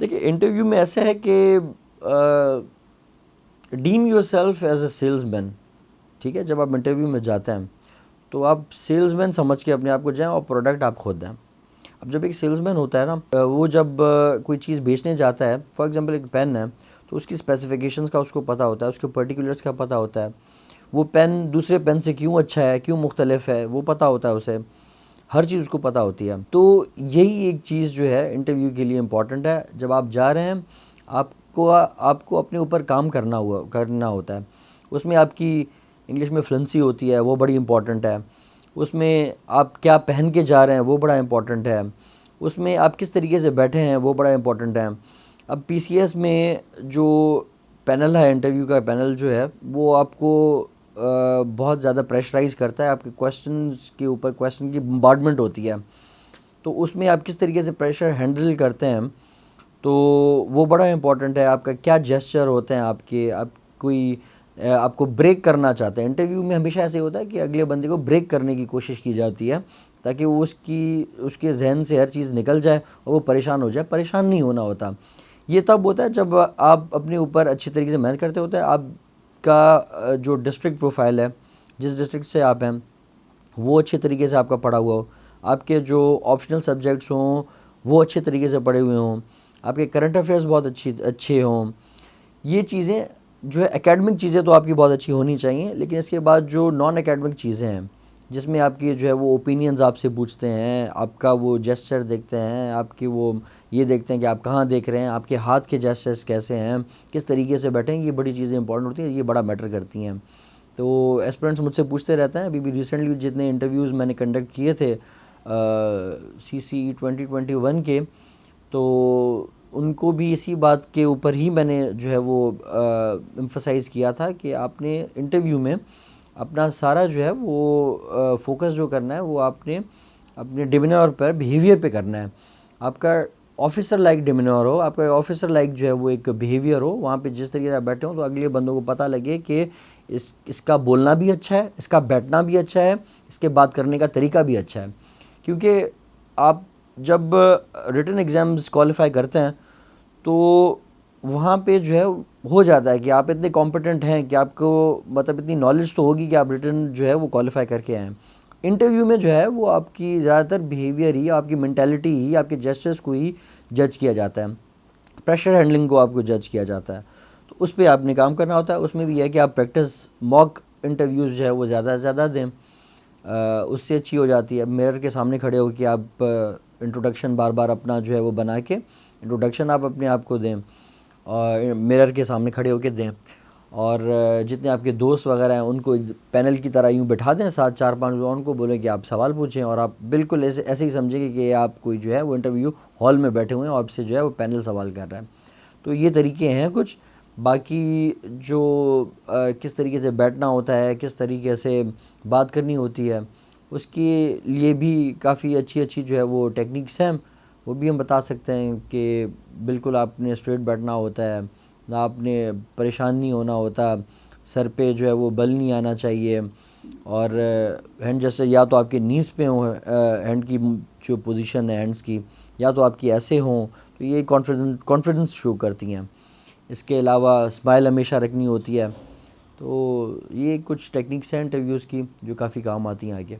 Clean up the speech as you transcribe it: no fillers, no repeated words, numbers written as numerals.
دیکھیے انٹرویو میں ایسا ہے کہ deem yourself as a salesman. ٹھیک ہے، جب آپ انٹرویو میں جاتے ہیں تو آپ سیلز مین سمجھ کے اپنے آپ کو جائیں اور پروڈکٹ آپ خود دیں. اب جب ایک سیلز مین ہوتا ہے نا، وہ جب کوئی چیز بیچنے جاتا ہے، فار ایگزامپل ایک پین ہے تو اس کی اسپیسیفکیشنس کا اس کو پتہ ہوتا ہے، اس کے پرٹیکولرس کا پتہ ہوتا ہے، وہ پین دوسرے پین سے کیوں اچھا ہے، کیوں مختلف ہے، وہ پتہ ہوتا ہے اسے، ہر چیز اس کو پتہ ہوتی ہے. تو یہی ایک چیز جو ہے انٹرویو کے لیے امپورٹنٹ ہے. جب آپ جا رہے ہیں آپ کو اپنے اوپر کام کرنا ہوتا ہے. اس میں آپ کی انگلش میں فلوئنسی ہوتی ہے، وہ بڑی امپورٹنٹ ہے. اس میں آپ کیا پہن کے جا رہے ہیں وہ بڑا امپورٹنٹ ہے. اس میں آپ کس طریقے سے بیٹھے ہیں وہ بڑا امپورٹنٹ ہے. اب پی سی ایس میں جو پینل ہے، انٹرویو کا پینل جو ہے، وہ آپ کو بہت زیادہ پریشرائز کرتا ہے. آپ کے کویشچنز کے اوپر کویشچن کی بمبارڈمنٹ ہوتی ہے، تو اس میں آپ کس طریقے سے پریشر ہینڈل کرتے ہیں تو وہ بڑا امپورٹنٹ ہے. آپ کا کیا جیسچر ہوتے ہیں آپ کو بریک کرنا چاہتے ہیں. انٹرویو میں ہمیشہ ایسے ہوتا ہے کہ اگلے بندے کو بریک کرنے کی کوشش کی جاتی ہے تاکہ وہ اس کے ذہن سے ہر چیز نکل جائے اور وہ پریشان ہو جائے. پریشان نہیں ہونا ہوتا. یہ تب ہوتا ہے جب آپ اپنے اوپر اچھی طریقے سے محنت کرتے ہوتے ہیں. آپ کا جو ڈسٹرکٹ پروفائل ہے، جس ڈسٹرکٹ سے آپ ہیں، وہ اچھے طریقے سے آپ کا پڑھا ہوا ہو. آپ کے جو آپشنل سبجیکٹس ہوں وہ اچھے طریقے سے پڑھے ہوئے ہوں. آپ کے کرنٹ افیئرس بہت اچھے ہوں. یہ چیزیں جو ہے اکیڈمک چیزیں تو آپ کی بہت اچھی ہونی چاہیے، لیکن اس کے بعد جو نان اکیڈمک چیزیں ہیں جس میں آپ کی جو ہے وہ اوپینینز آپ سے پوچھتے ہیں، آپ کا وہ جیسچر دیکھتے ہیں، آپ کی وہ یہ دیکھتے ہیں کہ آپ کہاں دیکھ رہے ہیں، آپ کے ہاتھ کے جیسچرز کیسے ہیں، کس طریقے سے بیٹھیں، یہ بڑی چیزیں امپورٹنٹ ہوتی ہیں، یہ بڑا میٹر کرتی ہیں. تو ایسپرنٹس مجھ سے پوچھتے رہتے ہیں. ابھی بھی ریسنٹلی جتنے انٹرویوز میں نے کنڈکٹ کیے تھے CCE 2021 کے، تو ان کو بھی اسی بات کے اوپر ہی میں نے جو ہے وہ ایمفسائز کیا تھا کہ آپ نے انٹرویو میں اپنا سارا جو ہے وہ فوکس جو کرنا ہے وہ آپ نے اپنے ڈیمینر پر، بیہیویئر پہ کرنا ہے. آپ کا آفیسر لائک ڈیمینر ہو، آپ کا آفیسر لائک جو ہے وہ ایک بیہیویئر ہو وہاں پہ، جس طریقے سے آپ بیٹھے ہوں تو اگلے بندوں کو پتہ لگے کہ اس کا بولنا بھی اچھا ہے، اس کا بیٹھنا بھی اچھا ہے، اس کے بات کرنے کا طریقہ بھی اچھا ہے. کیونکہ آپ جب ریٹن ایگزامز کوالیفائی کرتے ہیں تو وہاں پہ جو ہے ہو جاتا ہے کہ آپ اتنے کمپٹنٹ ہیں کہ آپ کو مطلب اتنی نالج تو ہوگی کہ آپ ریٹن جو ہے وہ کوالیفائی کر کے آئیں. انٹرویو میں جو ہے وہ آپ کی زیادہ تر بیہیویئر ہی، آپ کی مینٹیلٹی ہی، آپ کے جیسچرز کو ہی جج کیا جاتا ہے. پریشر ہینڈلنگ کو آپ کو جج کیا جاتا ہے. تو اس پہ آپ نے کام کرنا ہوتا ہے. اس میں بھی ہے کہ آپ پریکٹس موک انٹرویوز جو ہے وہ زیادہ سے زیادہ دیں، اس سے اچھی ہو جاتی ہے. میرر کے سامنے کھڑے ہو کے آپ انٹروڈکشن بار بار اپنا جو ہے وہ بنا کے انٹروڈکشن آپ اپنے آپ کو دیں، اور میرر کے سامنے کھڑے ہو کے دیں. اور جتنے آپ کے دوست وغیرہ ہیں ان کو پینل کی طرح یوں بٹھا دیں ساتھ، 4-5 ان کو بولیں کہ آپ سوال پوچھیں، اور آپ بالکل ایسے ہی سمجھیں کہ آپ کوئی جو ہے وہ انٹرویو ہال میں بیٹھے ہوئے ہیں اور آپ سے جو ہے وہ پینل سوال کر رہا ہے. تو یہ طریقے ہیں کچھ. باقی جو کس طریقے سے بیٹھنا ہوتا ہے، کس طریقے سے بات کرنی ہوتی ہے، اس کے لیے بھی کافی اچھی جو ہے وہ ٹیکنیکس ہیں. وہ بھی ہم بتا سکتے ہیں کہ بالکل آپ نے اسٹریٹ بیٹھنا ہوتا ہے، نہ آپ نے پریشان نہیں ہونا ہوتا، سر پہ جو ہے وہ بل نہیں آنا چاہیے، اور ہینڈ جیسے یا تو آپ کے نیز پہ ہوں، ہینڈ کی جو پوزیشن ہے ہینڈس کی، یا تو آپ کی ایسے ہوں، تو یہ کانفیڈنس شو کرتی ہیں. اس کے علاوہ اسمائل ہمیشہ رکھنی ہوتی ہے. تو یہ کچھ ٹیکنیکس ہیں انٹرویوز کی جو کافی کام آتی ہیں آگے.